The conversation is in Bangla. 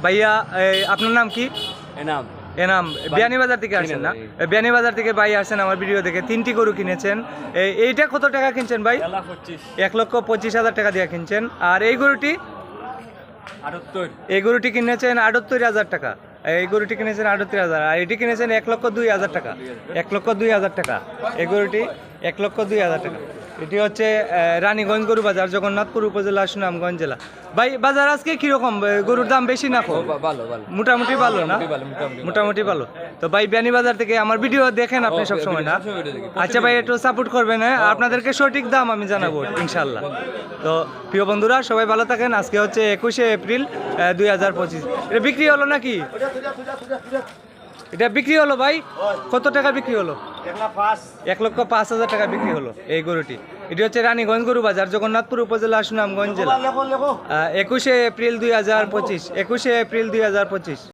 ভাইয়া আপনার নাম কি? এনাম। এনাম। বিয়ানীবাজার থেকে আসছেন না? বিয়ানীবাজার থেকে ভাই আসছেন আমার ভিডিও দেখে, 3টি গরু কিনেছেন। এইটা কত টাকা কিনছেন ভাই? 1,25,000 টাকা দিয়ে কিনছেন। আর এই গরুটি? 78। এই গরুটি কিনেছেন 78,000 টাকা। এই গরুটি কিনেছেন 78,000, আর এটি কিনেছেন 1,02,000 টাকা। 1,02,000 টাকা এই গরুটি, 1,02,000 টাকা। এটি হচ্ছে রানীগঞ্জ গরু বাজার, জগন্নাথপুর উপজেলা, সুনামগঞ্জ জেলা। ভাই বাজার আজকে কিরকম? গরুর দাম বেশি না কম? ভালো ভালো, মোটামুটি ভালো না? মোটামুটি ভালো। তো ভাই বিয়ানীবাজার থেকে আমার ভিডিও দেখেন আপনি সব সময় না? আচ্ছা ভাই, একটু সাপোর্ট করবেন, হ্যাঁ? আপনাদেরকে সঠিক দাম আমি জানাবো ইনশাল্লাহ। তো প্রিয় বন্ধুরা, সবাই ভালো থাকেন। আজকে হচ্ছে 21শে এপ্রিল 2025। এটা বিক্রি হলো নাকি? এটা বিক্রি হলো ভাই? কত টাকা বিক্রি হলো? 1,05,000 টাকা বিক্রি হলো এই গরুটি। এটি হচ্ছে রানীগঞ্জ গরু বাজার, জগন্নাথপুর উপজেলা, সুনামগঞ্জ জেলা। 21শে এপ্রিল 2025।